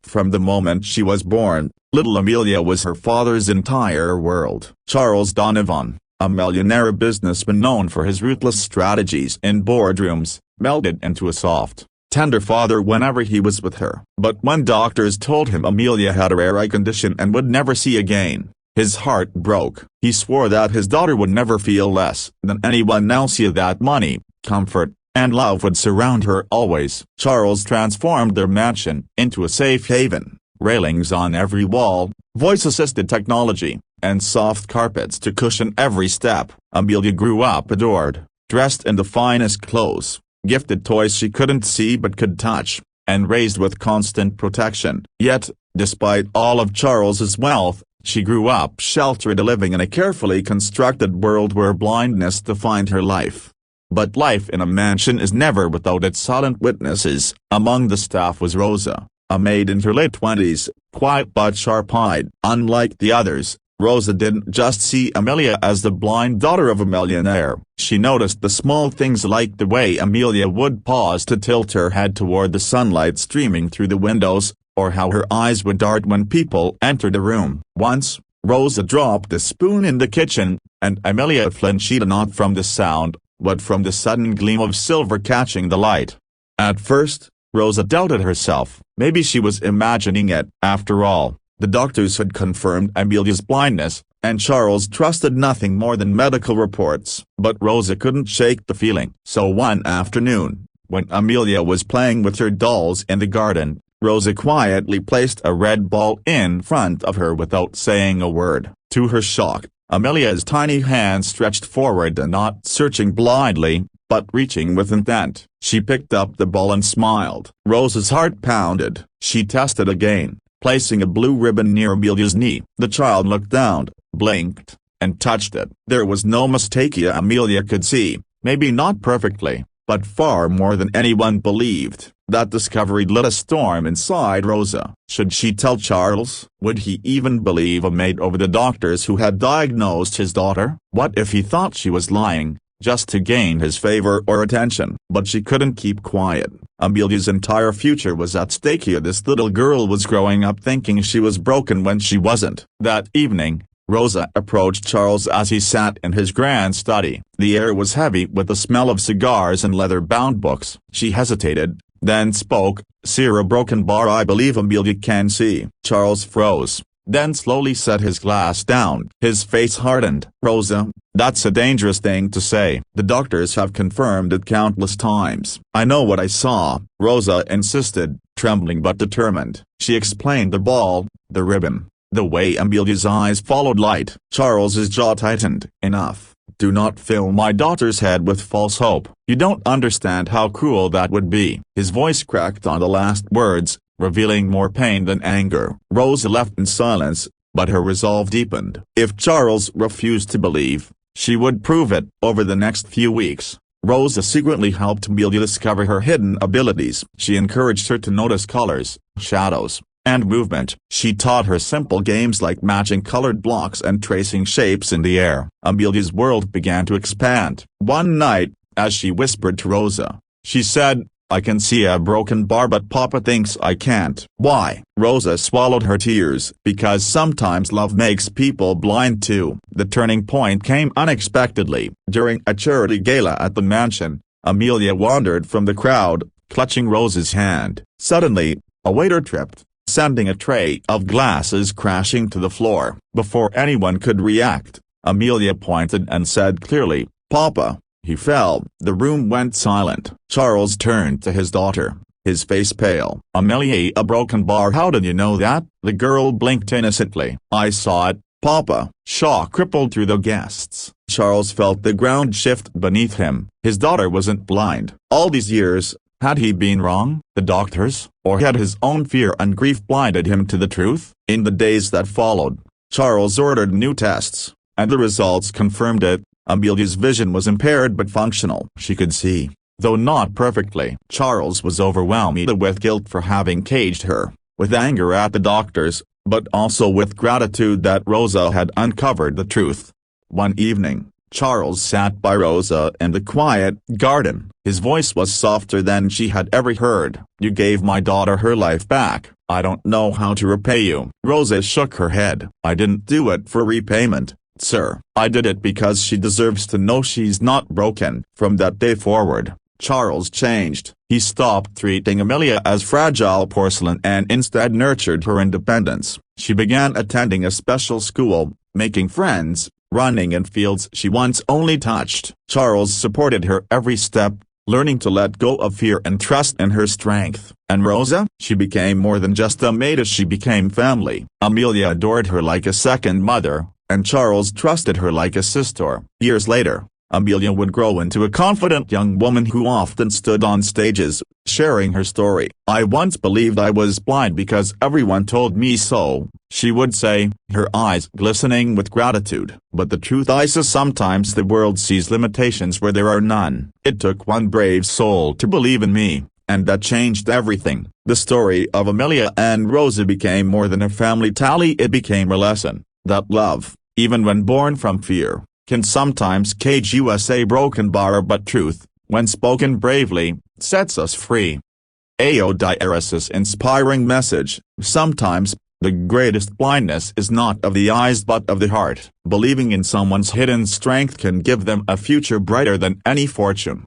From the moment she was born, little Amelia was her father's entire world. Charles Donovan, a millionaire businessman known for his ruthless strategies in boardrooms, melded into a soft, tender father whenever he was with her. But when doctors told him Amelia had a rare eye condition and would never see again, his heart broke. He swore that his daughter would never feel less than anyone else, that money, comfort, and love would surround her always. Charles transformed their mansion into a safe haven, railings on every wall, voice-assisted technology, and soft carpets to cushion every step. Amelia grew up adored, dressed in the finest clothes, gifted toys she couldn't see but could touch, and raised with constant protection. Yet, despite all of Charles's wealth, she grew up sheltered, living in a carefully constructed world where blindness defined her life. But life in a mansion is never without its silent witnesses. Among the staff was Rosa, a maid in her late 20s, quiet but sharp-eyed. Unlike the others, Rosa didn't just see Amelia as the blind daughter of a millionaire. She noticed the small things, like the way Amelia would pause to tilt her head toward the sunlight streaming through the windows, or how her eyes would dart when people entered a room. Once, Rosa dropped a spoon in the kitchen, and Amelia flinched, not from the sound, but from the sudden gleam of silver catching the light. At first, Rosa doubted herself. Maybe she was imagining it. After all, the doctors had confirmed Amelia's blindness, and Charles trusted nothing more than medical reports. But Rosa couldn't shake the feeling. So one afternoon, when Amelia was playing with her dolls in the garden, Rosa quietly placed a red ball in front of her without saying a word. To her shock, Amelia's tiny hand stretched forward, and not searching blindly, but reaching with intent. She picked up the ball and smiled. Rosa's heart pounded. She tested again, placing a blue ribbon near Amelia's knee. The child looked down, blinked, and touched it. There was no mistake. Amelia could see, maybe not perfectly, but far more than anyone believed. That discovery lit a storm inside Rosa. Should she tell Charles? Would he even believe a maid over the doctors who had diagnosed his daughter? What if he thought she was lying, just to gain his favor or attention? But she couldn't keep quiet. Amelia's entire future was at stake here. This little girl was growing up thinking she was broken when she wasn't. That evening, Rosa approached Charles as he sat in his grand study. The air was heavy with the smell of cigars and leather-bound books. She hesitated, then spoke. "Sir, a broken bar, I believe Amelia can see." Charles froze, then slowly set his glass down. His face hardened. "Rosa, that's a dangerous thing to say. The doctors have confirmed it countless times." "I know what I saw," Rosa insisted, trembling but determined. She explained the ball, the ribbon, the way Amelia's eyes followed light. Charles's jaw tightened. "Enough. Do not fill my daughter's head with false hope. You don't understand how cruel that would be." His voice cracked on the last words, revealing more pain than anger. Rosa left in silence, but her resolve deepened. If Charles refused to believe, she would prove it. Over the next few weeks, Rosa secretly helped Amelia discover her hidden abilities. She encouraged her to notice colors, shadows, and movement. She taught her simple games like matching colored blocks and tracing shapes in the air. Amelia's world began to expand. One night, as she whispered to Rosa, she said, "I can see a broken bar, but Papa thinks I can't." "Why?" Rosa swallowed her tears. "Because sometimes love makes people blind too." The turning point came unexpectedly. During a charity gala at the mansion, Amelia wandered from the crowd, clutching Rosa's hand. Suddenly, a waiter tripped, sending a tray of glasses crashing to the floor. Before anyone could react, Amelia pointed and said clearly, "Papa." He fell. The room went silent. Charles turned to his daughter, his face pale. "Amelia, a broken bar? How did you know that?" The girl blinked innocently. "I saw it, Papa." Shock rippled through the guests. Charles felt the ground shift beneath him. His daughter wasn't blind. All these years, had he been wrong? The doctors? Or had his own fear and grief blinded him to the truth? In the days that followed, Charles ordered new tests, and the results confirmed it. Amelia's vision was impaired but functional. She could see, though not perfectly. Charles was overwhelmed with guilt for having caged her, with anger at the doctors, but also with gratitude that Rosa had uncovered the truth. One evening, Charles sat by Rosa in the quiet garden. His voice was softer than she had ever heard. "You gave my daughter her life back. I don't know how to repay you." Rosa shook her head. "I didn't do it for repayment, sir. I did it because she deserves to know she's not broken." From that day forward, Charles changed. He stopped treating Amelia as fragile porcelain and instead nurtured her independence. She began attending a special school, making friends, running in fields she once only touched. Charles supported her every step, learning to let go of fear and trust in her strength. And Rosa? She became more than just a maid as she became family. Amelia adored her like a second mother, and Charles trusted her like a sister. Years later, Amelia would grow into a confident young woman who often stood on stages, sharing her story. "I once believed I was blind because everyone told me so," she would say, her eyes glistening with gratitude. "But the truth is sometimes the world sees limitations where there are none. It took one brave soul to believe in me, and that changed everything." The story of Amelia and Rosa became more than a family tale. It became a lesson that love, even when born from fear, can sometimes cage us. A broken bar, but truth, when spoken bravely, sets us free. Diaris's inspiring message: sometimes, the greatest blindness is not of the eyes but of the heart. Believing in someone's hidden strength can give them a future brighter than any fortune.